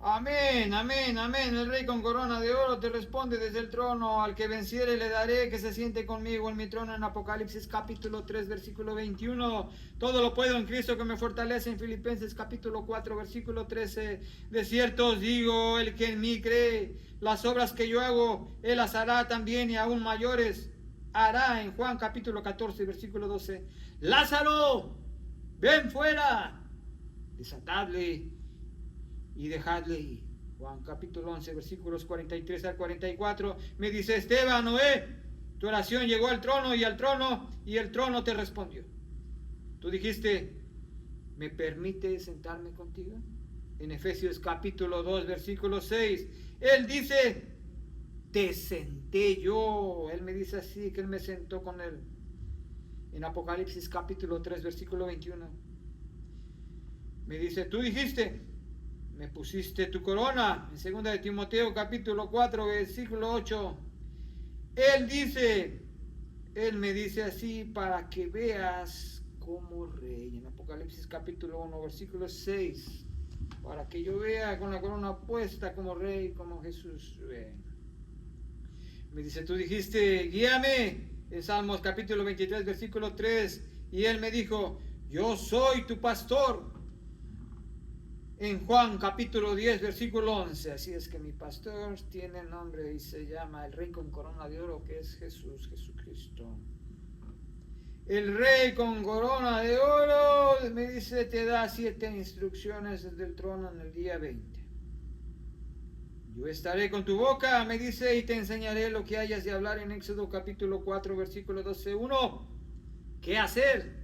Amén, amén, amén. El rey con corona de oro te responde desde el trono. Al que venciere le daré que se siente conmigo en mi trono, en Apocalipsis capítulo 3, versículo 21. Todo lo puedo en Cristo que me fortalece, en Filipenses capítulo 4, versículo 13. De cierto os digo, el que en mí cree, las obras que yo hago, él las hará también y aún mayores hará, en Juan capítulo 14, versículo 12. Lázaro, ven fuera, desatadle y dejadle ir. Juan capítulo 11, versículos 43 al 44. Me dice Esteban, Noé, tu oración llegó al trono y el trono te respondió. Tú dijiste, ¿me permite sentarme contigo? En Efesios capítulo 2, versículo 6, él dice, te senté yo. Él me dice así, que él me sentó con él. En Apocalipsis capítulo 3, versículo 21, me dice, tú dijiste, me pusiste tu corona. En 2 de Timoteo capítulo 4, versículo 8, él dice, él me dice así, para que veas como rey. En Apocalipsis capítulo 1, versículo 6, para que yo vea con la corona puesta como rey, como Jesús reina. Me dice, tú dijiste, guíame, en Salmos capítulo 23, versículo 3, y él me dijo, yo soy tu pastor. En Juan capítulo 10, versículo 11, así es que mi pastor tiene nombre y se llama el Rey con corona de oro, que es Jesús, Jesucristo. El Rey con corona de oro, me dice, te da 7 instrucciones desde el trono en el día 20. Yo estaré con tu boca, me dice, y te enseñaré lo que hayas de hablar, en Éxodo capítulo 4, versículo 12, 1. ¿Qué hacer?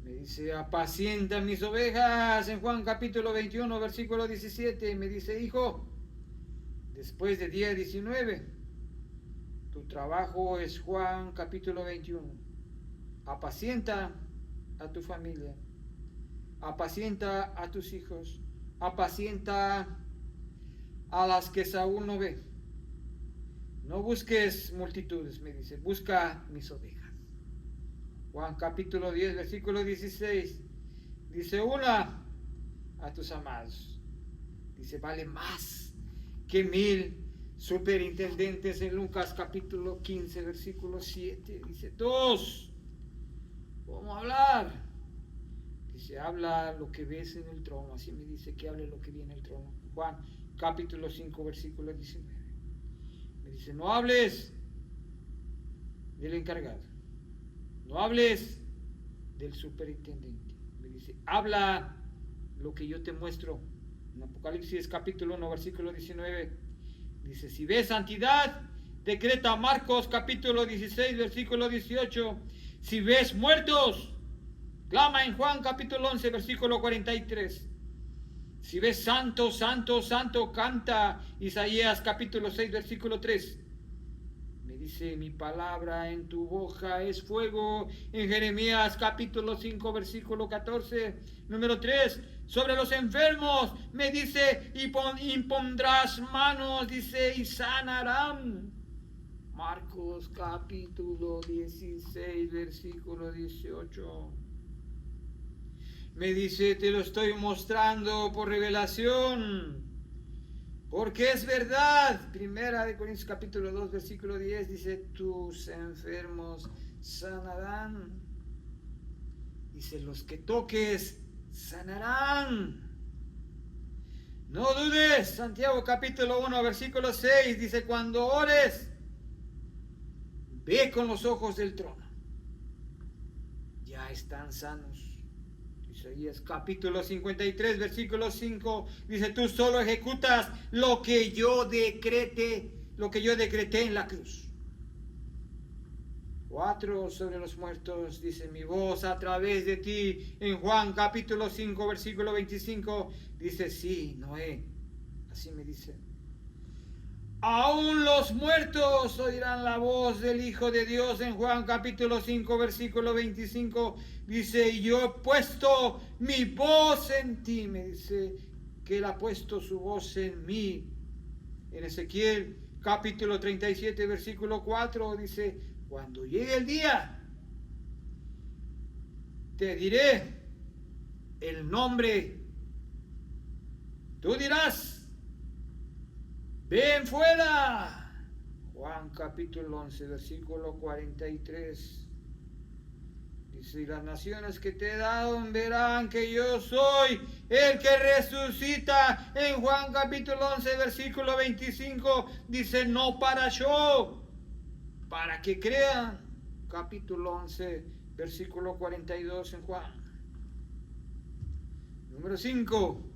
Me dice, apacienta mis ovejas, en Juan capítulo 21, versículo 17. Me dice, hijo, después de día 19, tu trabajo es Juan capítulo 21. Apacienta a tu familia, apacienta a tus hijos, apacienta a las que Saúl no ve. No busques multitudes, me dice, busca mis ovejas. Juan capítulo 10, versículo 16, dice, una a tus amados. Dice, vale más que 1000 superintendentes. En Lucas capítulo 15, versículo 7, dice, 2, ¿cómo hablar? Dice, habla lo que ves en el trono. Así me dice que hable lo que viene en el trono. Juan capítulo 5, versículo 19. Me dice, no hables del encargado, no hables del superintendente. Me dice, habla lo que yo te muestro. En Apocalipsis capítulo 1, versículo 19, dice, si ves santidad, decreta. Marcos capítulo 16, versículo 18, si ves muertos, clama. En Juan capítulo 11, versículo 43, si ves santo, santo, santo, canta. Isaías capítulo 6, versículo 3. Me dice, mi palabra en tu boca es fuego. En Jeremías capítulo 5, versículo 14. Número 3, sobre los enfermos, me dice, impondrás manos, dice, y sanarán. Marcos capítulo 16, versículo 18. Me dice, te lo estoy mostrando por revelación, porque es verdad. Primera de Corintios capítulo 2, versículo 10, dice, tus enfermos sanarán. Dice, los que toques sanarán. No dudes. Santiago capítulo 1, versículo 6, dice, cuando ores, ve con los ojos del trono. Ya están sanos. Isaías capítulo 53, versículo 5, dice, tú solo ejecutas lo que yo decreté en la cruz. 4, sobre los muertos, dice, mi voz a través de ti. En Juan capítulo 5, versículo 25, dice, sí, Noé, así me dice, aún los muertos oirán la voz del Hijo de Dios. En Juan capítulo 5, versículo 25, dice, y yo he puesto mi voz en ti. Me dice que él ha puesto su voz en mí. En Ezequiel capítulo 37, versículo 4, dice, cuando llegue el día, te diré el nombre Tú dirás, ven fuera. Juan capítulo 11, versículo 43. Dice, y las naciones que te he dado verán que yo soy el que resucita. En Juan capítulo 11, versículo 25, dice, no para yo, para que crean. Capítulo 11, versículo 42 en Juan. Número 5.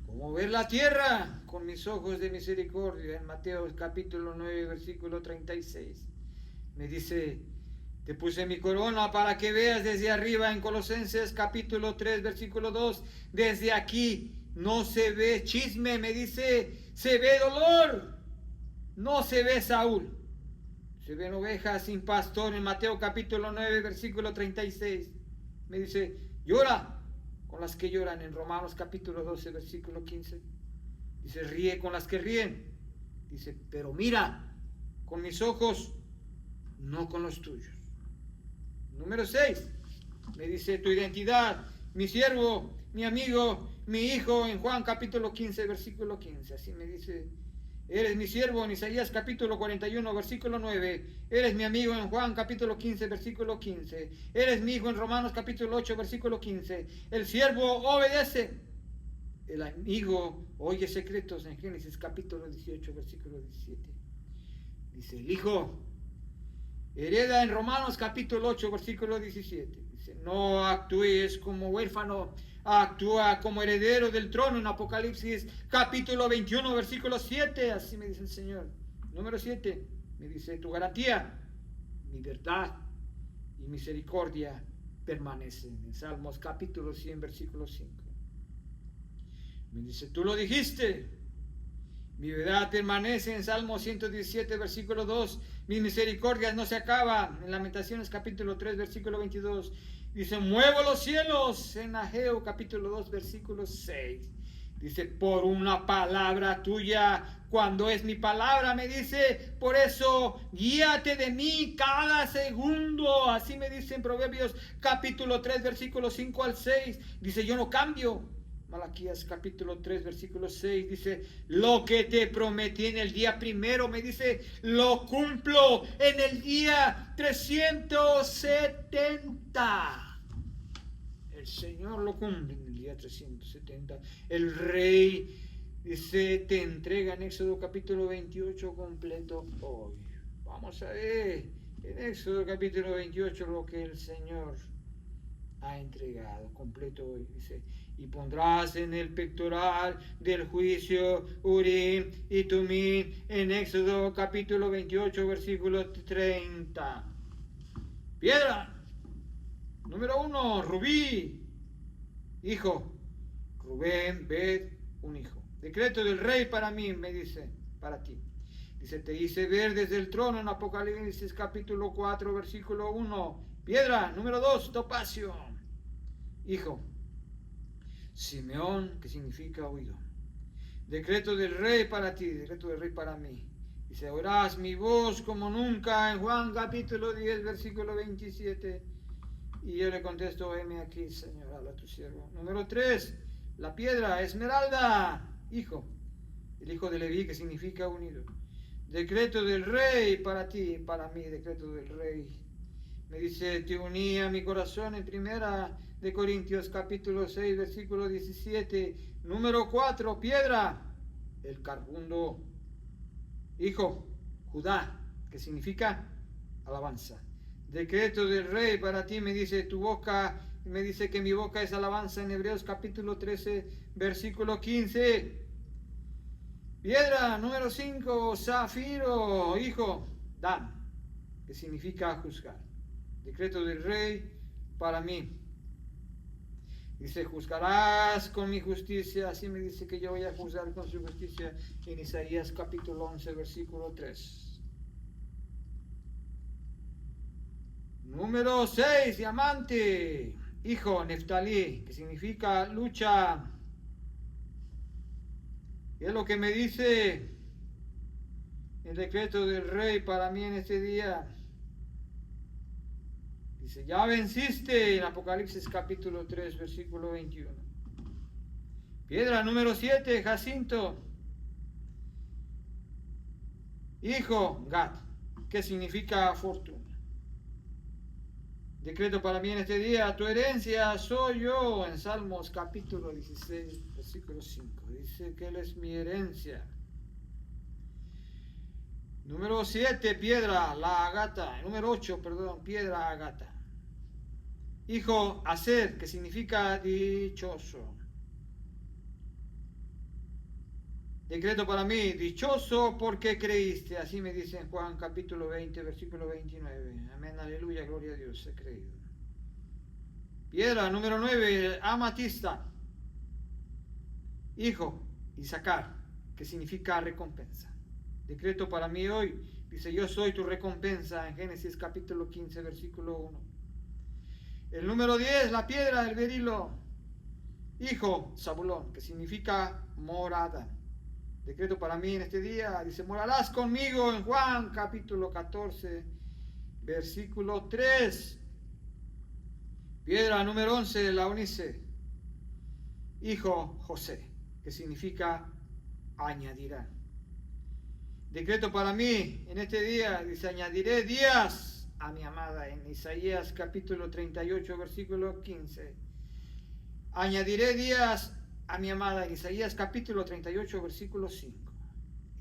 Como ver la tierra con mis ojos de misericordia. En Mateo capítulo 9, versículo 36. Me dice, te puse mi corona para que veas desde arriba. En Colosenses capítulo 3, versículo 2. Desde aquí no se ve chisme, me dice, se ve dolor. No se ve Saúl. Se ven ovejas sin pastor. En Mateo capítulo 9, versículo 36. Me dice, llora con las que lloran. En Romanos capítulo 12, versículo 15. Dice, ríe con las que ríen. Dice, pero mira con mis ojos, no con los tuyos. Número 6. Me dice, tu identidad, mi siervo, mi amigo, mi hijo. En Juan capítulo 15, versículo 15. Así me dice, eres mi siervo. En Isaías capítulo 41, versículo 9. Eres mi amigo en Juan capítulo 15, versículo 15. Eres mi hijo en Romanos capítulo 8, versículo 15. El siervo obedece. El amigo oye secretos en Génesis capítulo 18, versículo 17. Dice, el hijo hereda en Romanos capítulo 8, versículo 17. Dice, no actúes como huérfano, actúa como heredero del trono. En Apocalipsis capítulo 21, versículo 7. Así me dice el Señor. Número 7. Me dice, tu garantía, mi verdad y misericordia permanecen. En Salmos capítulo 100, versículo 5. Me dice, tú lo dijiste. Mi verdad permanece. En Salmo 117, versículo 2. Mis misericordias no se acaban. En Lamentaciones capítulo 3, versículo 22. Dice, muevo los cielos. En Ageo capítulo 2, versículo 6. Dice, por una palabra tuya, cuando es mi palabra, me dice, por eso guíate de mí cada segundo. Así me dice en Proverbios capítulo 3, versículo 5 al 6. Dice, yo no cambio. Malaquías capítulo 3, versículo 6 dice, lo que te prometí en el día primero, me dice, lo cumplo en el día 370. El Señor lo cumple en el día 370. El Rey, dice, te entrega en Éxodo capítulo 28 completo hoy. Vamos a ver en Éxodo capítulo 28 lo que el Señor ha entregado completo hoy. Dice, y pondrás en el pectoral del juicio Urim y Tumim. En Éxodo capítulo 28, versículo 30. Piedra. Número 1, rubí. Hijo. Rubén, ved, un hijo. Decreto del rey para mí, me dice, para ti. Dice, te hice ver desde el trono en Apocalipsis capítulo 4, versículo 1. Piedra. Número 2, topacio. Hijo. Simeón, que significa oído. Decreto del rey para ti, decreto del rey para mí. Dice, oirás mi voz como nunca. En Juan capítulo 10, versículo 27. Y yo le contesto, heme aquí, Señor, habla tu siervo. Número 3, la piedra, esmeralda, hijo. El hijo de Leví, que significa unido. Decreto del rey para ti, para mí, decreto del rey. Me dice, te uní a mi corazón en primera de Corintios capítulo 6, versículo 17. Número 4, piedra, el carbundo. Hijo, Judá, que significa alabanza. Decreto del rey para ti, me dice tu boca, me dice que mi boca es alabanza. En Hebreos capítulo 13, versículo 15. Piedra, número 5, zafiro, hijo, Dan, que significa juzgar. Decreto del rey para mí. Dice, juzgarás con mi justicia. Así me dice que yo voy a juzgar con su justicia. En Isaías capítulo 11, versículo 3. Número 6, diamante. Hijo, Neftalí, que significa lucha. Y es lo que me dice el decreto del rey para mí en este día. Dice, ya venciste, en Apocalipsis capítulo 3, versículo 21. Piedra número 7, Jacinto. Hijo, Gad, que significa fortuna. Decreto para mí en este día, tu herencia soy yo, en Salmos capítulo 16, versículo 5. Dice que Él es mi herencia. Número 7, piedra, la agata. Número 8, perdón, piedra agata. Hijo, hacer, que significa dichoso. Decreto para mí, dichoso porque creíste. Así me dice en Juan capítulo 20, versículo 29. Amén, aleluya, gloria a Dios, he creído. Piedra número 9, amatista. Hijo, Isaacar, que significa recompensa. Decreto para mí hoy, dice, yo soy tu recompensa, en Génesis capítulo 15, versículo 1. El número 10, la piedra, el berilo. Hijo, Zabulón, que significa morada. Decreto para mí en este día, dice, morarás conmigo en Juan capítulo 14, versículo 3. Piedra número 11, la unice. Hijo, José, que significa añadirá. Decreto para mí en este día, dice, añadiré días a mi amada, en Isaías capítulo 38, versículo 15. Añadiré días a mi amada, en Isaías capítulo 38, versículo 5.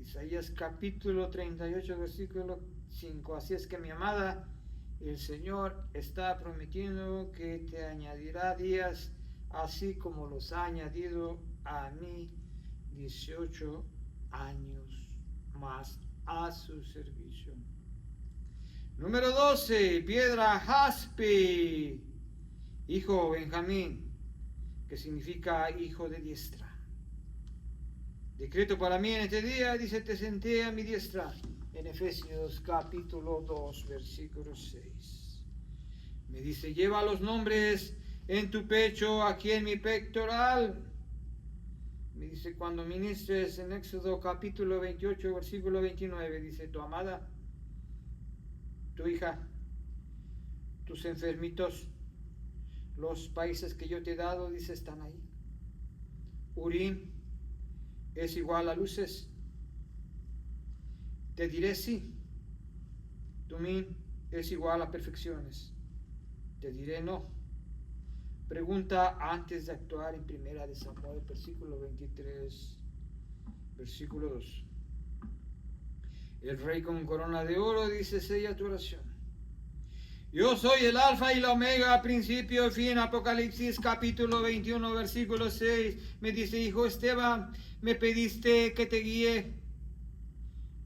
Isaías capítulo 38, versículo 5. Así es que mi amada, el Señor está prometiendo que te añadirá días, así como los ha añadido a mí 18 años más a su servicio. Número 12, piedra jaspe. Hijo Benjamín, que significa hijo de diestra. Decreto para mí en este día, dice, te senté a mi diestra, en Efesios capítulo 2, versículo 6. Me dice, lleva los nombres en tu pecho, aquí en mi pectoral. Me dice, cuando ministres en Éxodo capítulo 28, versículo 29, dice, tu amada, tu hija, tus enfermitos, los países que yo te he dado, dice, están ahí. Urim es igual a luces. Te diré sí. Tumim es igual a perfecciones. Te diré no. Pregunta antes de actuar en Primera de Samuel, versículo 23, versículo 2. El rey con corona de oro dice, sella tu oración. Yo soy el alfa y la omega, principio y fin. Apocalipsis capítulo 21, versículo 6. Me dice, hijo Esteban, me pediste que te guíe.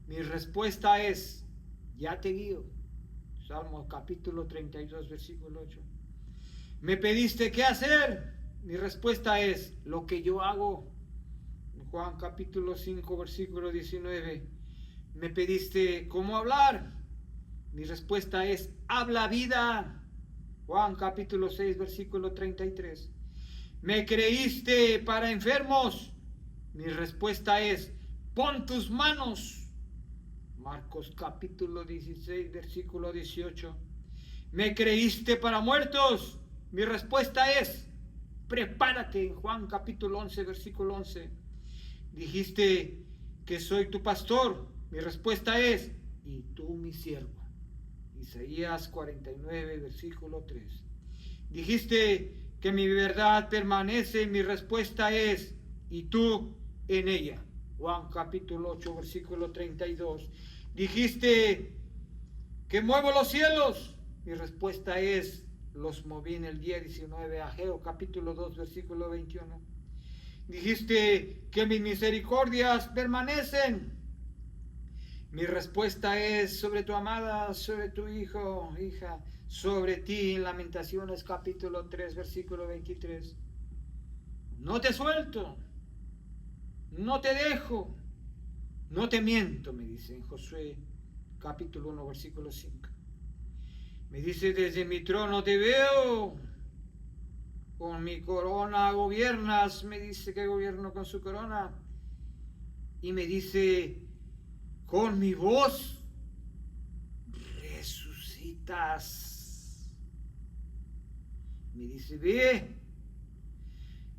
Mi respuesta es, ya te guío. Salmo capítulo 32, versículo 8. Me pediste qué hacer. Mi respuesta es, lo que yo hago. Juan capítulo 5, versículo 19. Me pediste cómo hablar. Mi respuesta es, habla vida. Juan capítulo 6, versículo 33. ¿Me creíste para enfermos? Mi respuesta es, pon tus manos. Marcos capítulo 16, versículo 18. ¿Me creíste para muertos? Mi respuesta es, prepárate. En Juan capítulo 11, versículo 11. Dijiste que soy tu pastor. Mi respuesta es, y tú mi siervo. Isaías 49, versículo 3. Dijiste que mi verdad permanece. Mi respuesta es, y tú en ella. Juan capítulo 8, versículo 32. Dijiste que muevo los cielos. Mi respuesta es, los moví en el día 19. Ageo capítulo 2, versículo 21. Dijiste que mis misericordias permanecen. Mi respuesta es, sobre tu amada, sobre tu hijo, hija, sobre ti, en Lamentaciones capítulo 3, versículo 23. No te suelto, no te dejo, no te miento, me dice en Josué capítulo 1, versículo 5. Me dice, desde mi trono te veo, con mi corona gobiernas. Me dice que gobierno con su corona. Y me dice, con mi voz resucitas. Me dice, ve,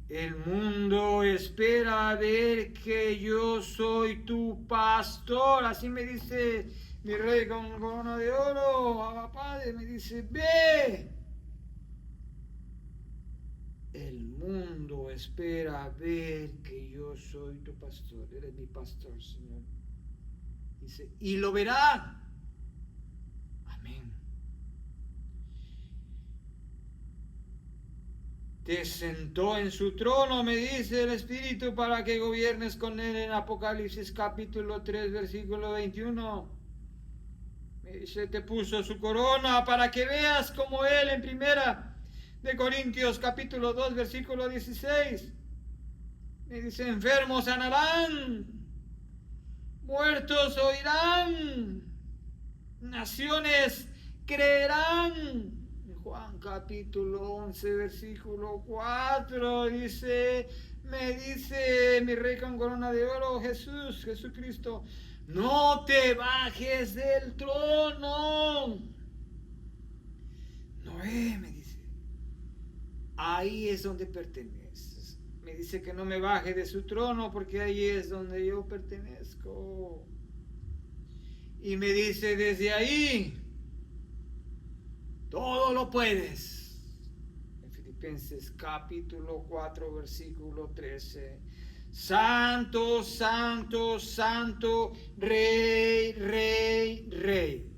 El mundo espera ver que yo soy tu pastor. Así me dice mi rey con corona de oro, Abba Padre, me dice, ve. El mundo espera ver que yo soy tu pastor. Eres mi pastor, Señor. Dice, y lo verá. Amén. Te sentó en su trono, me dice el Espíritu, para que gobiernes con él en Apocalipsis capítulo 3, versículo 21. Me dice, te puso su corona para que veas como él en primera de Corintios capítulo 2, versículo 16. Me dice, enfermos sanarán, muertos oirán, naciones creerán. Juan capítulo 11, versículo 4, dice, me dice mi rey con corona de oro, Jesucristo, no te bajes del trono. Noé, me dice, ahí es donde perteneces. Me dice que no me baje de su trono porque ahí es donde yo pertenezco. Y me dice, desde ahí todo lo puedes. En Filipenses capítulo 4, versículo 13. Santo, santo, santo, Rey, Rey, Rey.